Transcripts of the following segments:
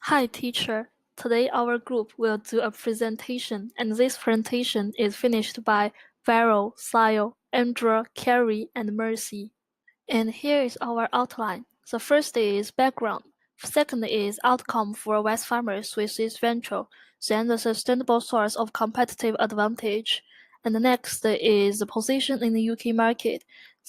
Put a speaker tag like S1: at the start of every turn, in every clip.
S1: Hi teacher, today our group will do a presentation and this presentation is finished by Vero, Sile, Andrea, Carrie, and Mercy. And here is our outline. The first is background. Second is outcome for West farmers with this venture, then the sustainable source of competitive advantage. And the next is the position in the UK market.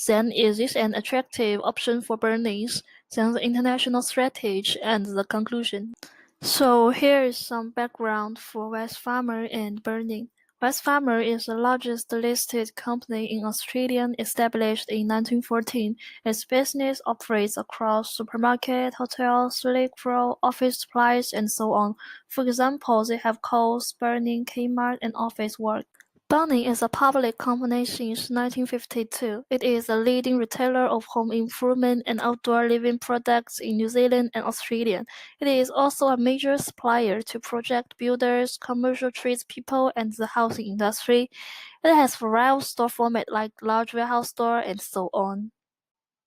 S1: Then is this an attractive option for Bunnings? Then the international strategy and the conclusion. So here is some background for Wesfarmer and Burning. Wesfarmer is the largest listed company in Australia, established in 1914. Its business operates across supermarket, hotels, liquor, office supplies, and so on. For example, they have Coles, Burning, Kmart, and Office Works. Bunnings is a public company since 1952. It is a leading retailer of home improvement and outdoor living products in New Zealand and Australia. It is also a major supplier to project builders, commercial tradespeople, and the housing industry. It has various store formats like large warehouse store and so on.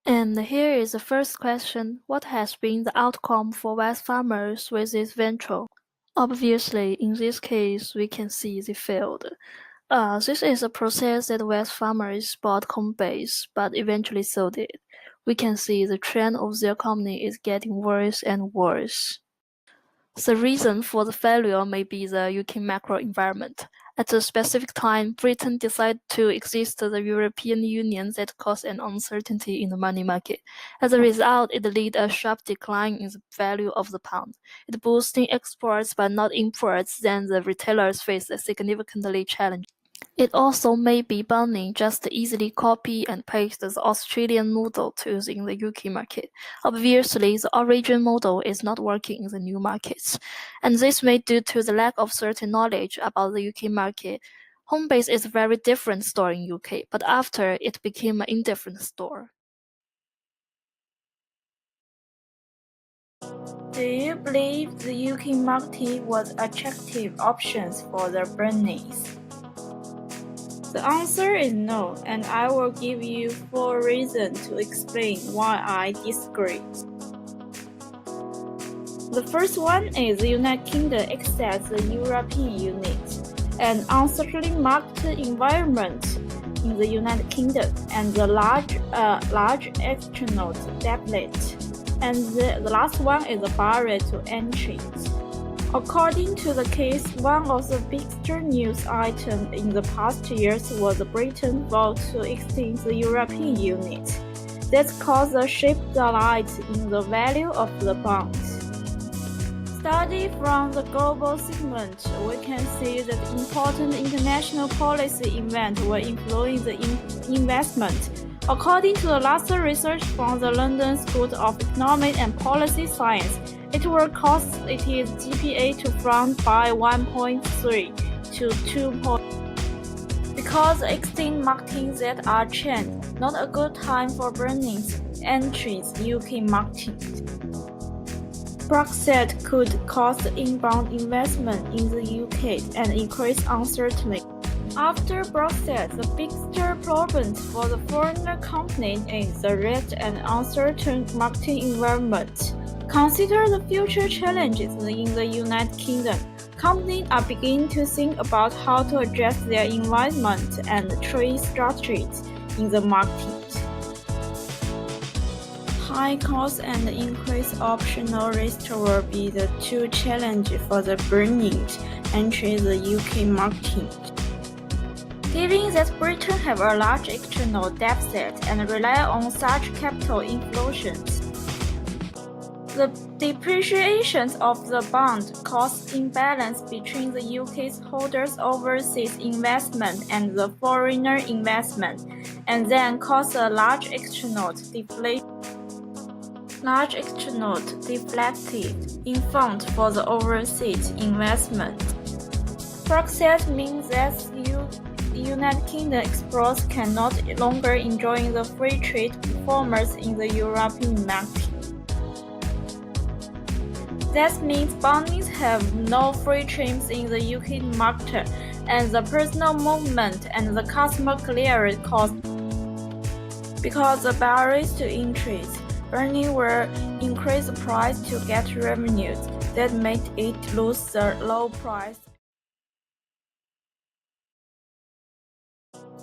S1: And here is the first question. What has been the outcome for West farmers with this venture? Obviously, in this case, we can see they failed. This is a process that West farmers bought Coinbase, but eventually sold it. We can see the trend of their company is getting worse and worse. The reason for the failure may be the UK macro environment. At a specific time, Britain decided to exit the European Union that caused an uncertainty in the money market. As a result, it led a sharp decline in the value of the pound. It boosted exports but not imports, then the retailers faced a significantly challenge. It also may be Bunnings just easily copy and paste the Australian model to use in the UK market. Obviously, the origin model is not working in the new markets, and this may due to the lack of certain knowledge about the UK market. Homebase is a very different store in UK, but after it became an indifferent store.
S2: Do you believe the UK market was attractive options for the Bunnings? The answer is no, and I will give you 4 reasons to explain why I disagree. The first one is the United Kingdom exceeds the European Union, an uncertain market environment in the United Kingdom, and the large external debt. And the last one is the barrier to entry. According to the case, one of the biggest news items in the past years was Britain's vote to exit the European Union. That caused a sharp decline in the value of the pound. Study from the global segment, we can see that important international policy events will influence the investment. According to the last research from the London School of Economic and Policy Science, it will cause its GPA to fall by 1.3 to 2 points. Because existing markets that are changed, not a good time for Bunnings entries UK market. Brexit could cause inbound investment in the UK and increase uncertainty. After Brexit, the biggest problem for the foreign company is the red and uncertain market environment. Consider the future challenges in the United Kingdom. Companies are beginning to think about how to adjust their investment and trade strategies in the market. High cost and increased optional risk will be the 2 challenges for the Bunnings entry the UK market. Given that Britain have a large external deficit and rely on such capital inflows, the depreciation of the pound causes imbalance between the UK's holders' overseas investment and the foreigner investment, and then cause a large external deflated in fund for the overseas investment. Brexit means that the United Kingdom exporters can no longer enjoy the free trade performance in the European market. That means Bunnings have no free trades in the UK market, and the personal movement and the customer clearance cost. Because the barriers to entry, Bunnings will increase the price to get revenues. that made it lose the low price.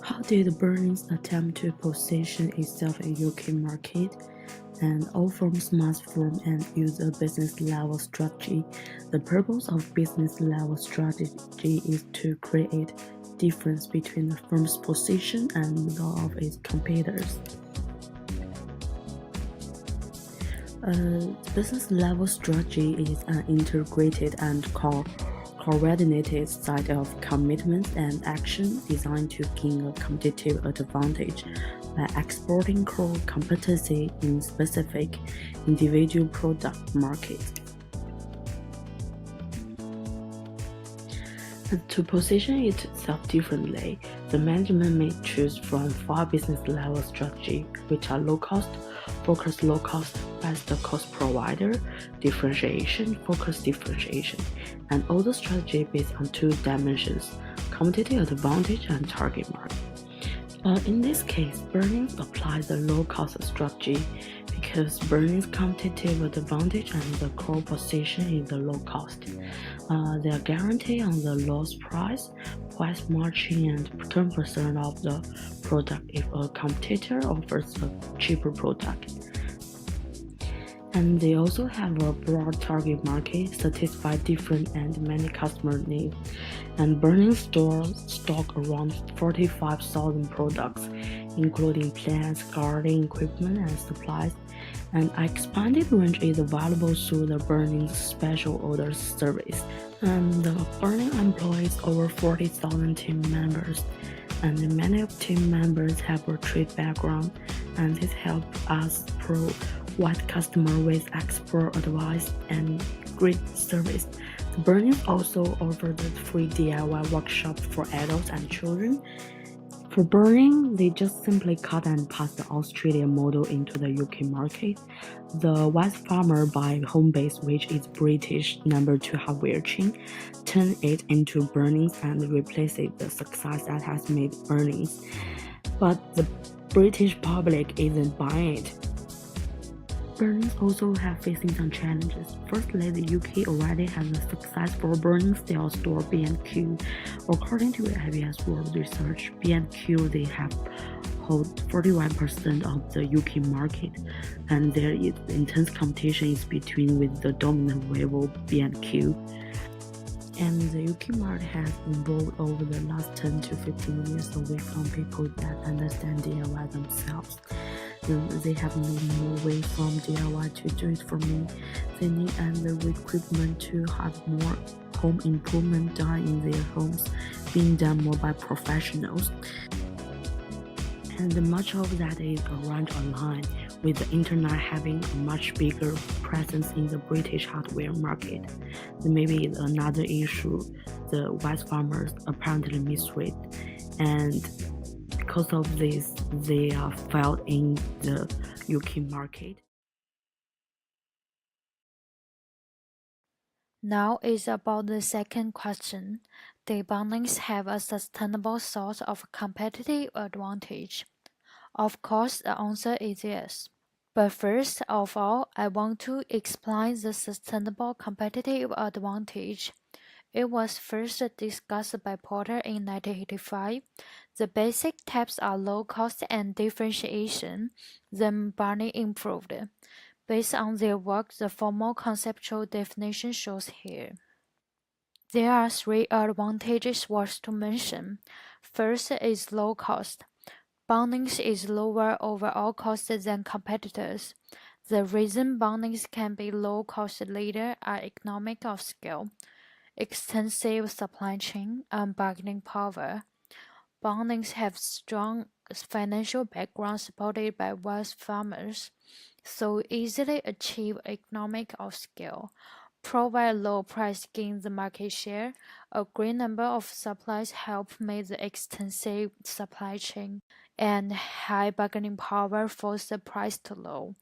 S3: How did Bunnings attempt to position itself in UK market? And all firms must form and use a business level strategy. The purpose of business level strategy is to create difference between the firm's position and that of its competitors. Business level strategy is an integrated and coordinated set of commitments and actions designed to gain a competitive advantage by exporting core competency in specific individual product markets. And to position itself differently, the management may choose from 5 business level strategies, which are low cost, focus low cost, best cost provider, differentiation, focus differentiation, and all the strategy based on 2 dimensions, competitive advantage and target market. In this case, Bunnings applies the low-cost strategy because Bunnings' competitive advantage and the core position is the low cost. They are guaranteed on the lowest price margin, and 10% of the product if a competitor offers a cheaper product. And they also have a broad target market, satisfy different and many customer needs. And Bunnings stores stock around 45,000 products, including plants, gardening equipment, and supplies. An expanded range is available through the Bunnings special orders service. And the Bunnings employs over 40,000 team members, and many of team members have a trade background, and this helps us provide customer with expert advice and great service. The Bunnings also offers the free DIY workshop for adults and children. For burning, they just simply cut and pass the Australian model into the UK market. The West Farmer by Homebase, which is British number 2 hardware chain, turn it into Bunnings and replace it the success that has made Bunnings. But the British public isn't buying it. Bunnings also have facing some challenges. Firstly, the UK already has a successful burning style store B&Q. According to ABS World Research, B&Q they have hold 41% of the UK market, and there is intense competition is between with the dominant rival B&Q. And the UK market has evolved over the last 10 to 15 years away from people that understand DIY themselves. They have no more way from DIY to do it for me. They need other equipment to have more home improvement done in their homes, being done more by professionals. And much of that is arranged online, with the internet having a much bigger presence in the British hardware market. Maybe another issue, the West farmers apparently misread, and because of this, they are failed in the UK market.
S4: Now is about the second question. Do Bunnings have a sustainable source of competitive advantage? Of course, the answer is yes. But first of all, I want to explain the sustainable competitive advantage. It was first discussed by Porter in 1985. The basic steps are low cost and differentiation. Then Barney improved. Based on their work, the formal conceptual definition shows here. There are 3 advantages worth to mention. First is low cost. Bunnings is lower overall cost than competitors. The reason Bunnings can be low-cost leader are economic of scale, extensive supply chain, and bargaining power. Bunnings have strong financial background supported by West farmers, so easily achieve economic of scale, provide low price gain the market share, a great number of supplies help make the extensive supply chain, and high bargaining power force the price to low.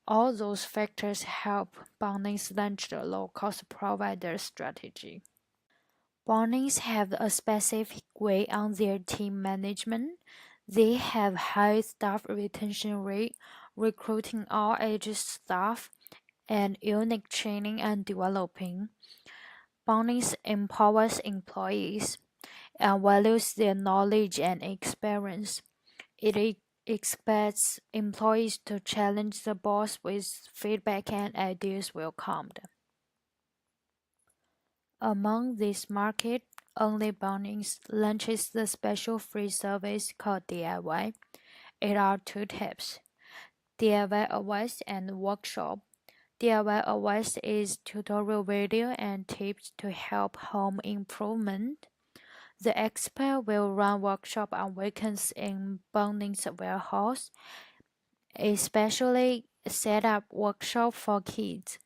S4: All those factors help Bunnings launch the low-cost provider strategy. Bunnings have a specific way on their team management. They have high staff retention rate, recruiting all ages staff, and unique training and developing. Bunnings empowers employees and values their knowledge and experience. It expects employees to challenge the boss with feedback and ideas welcomed. Among this market, only Bunnings launches the special free service called DIY. It are two types: DIY advice and workshop. DIY advice is tutorial video and tips to help home improvement. The expert will run workshop on weekends in Bunnings warehouse, especially set up workshop for kids.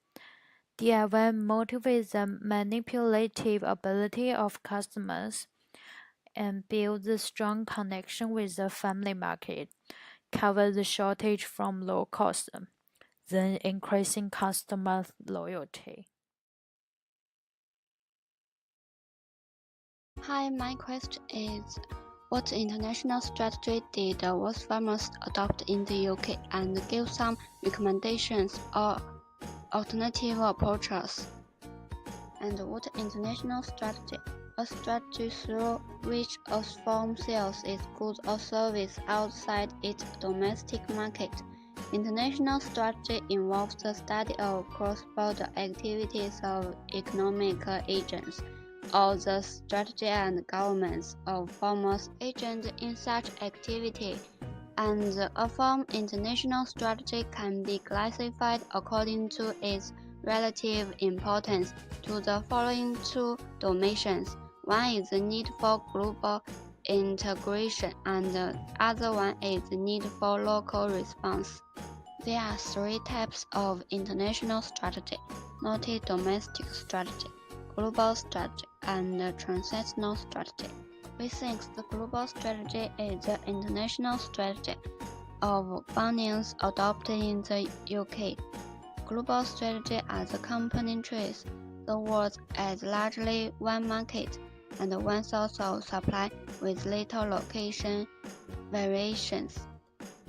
S4: DIY motivates the manipulative ability of customers and builds a strong connection with the family market, cover the shortage from low cost, then increasing customer loyalty.
S5: Hi, my question is, what international strategy did West Farmers adopt in the UK, and give some recommendations or alternative approaches? And what international strategy? A strategy through which a firm sells its goods or service outside its domestic market. International strategy involves the study of cross-border activities of economic agents, or the strategy and governments of farmers agents in such activity, and a firm's international strategy can be classified according to its relative importance to the following two dimensions. One is the need for global integration, and the other one is the need for local response. There are three types of international strategy: multi-domestic strategy, global strategy, and transnational strategy. We think the global strategy is the international strategy of Bunnings adopted in the UK. Global strategy as the company treats the world as largely one market and one source of supply with little location variations.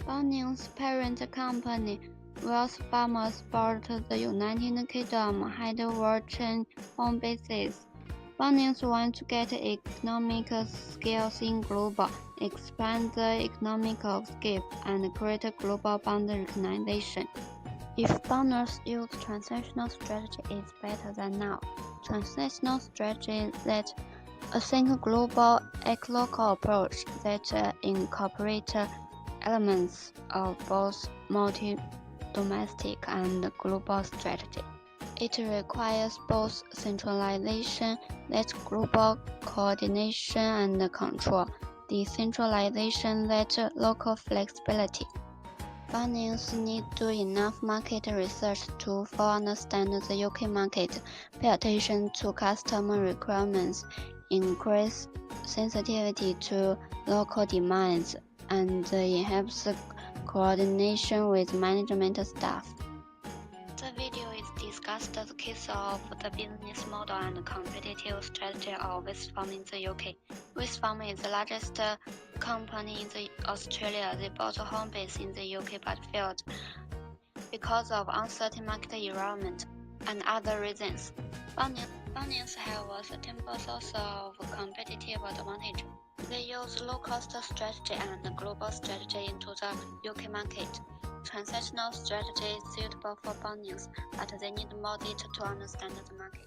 S5: Bunnings' parent company, West Farmers, bought the United Kingdom headquartered chain home bases. Bunnings want to get economic scales in global, expand the economic scope, and create a global brand recognition. If Bunnings use transnational strategy, it's better than now. Transnational strategy that think global, local approach that incorporate elements of both multi-domestic and global strategy. It requires both centralization, that global coordination and control, decentralization, that local flexibility. Bunnings need to do enough market research to fully understand the UK market, pay attention to customer requirements, increase sensitivity to local demands, and enhance coordination with management staff. The video is discussed the case of the business model and competitive strategy of West Farm in the UK. West Farm is the largest company in Australia. They bought a home base in the UK but failed because of uncertain market environment and other reasons. Bunnings have a sustainable source of competitive advantage. They use low-cost strategy and global strategy into the UK market. Transactional strategy is suitable for Bunnings, but they need more data to understand the market.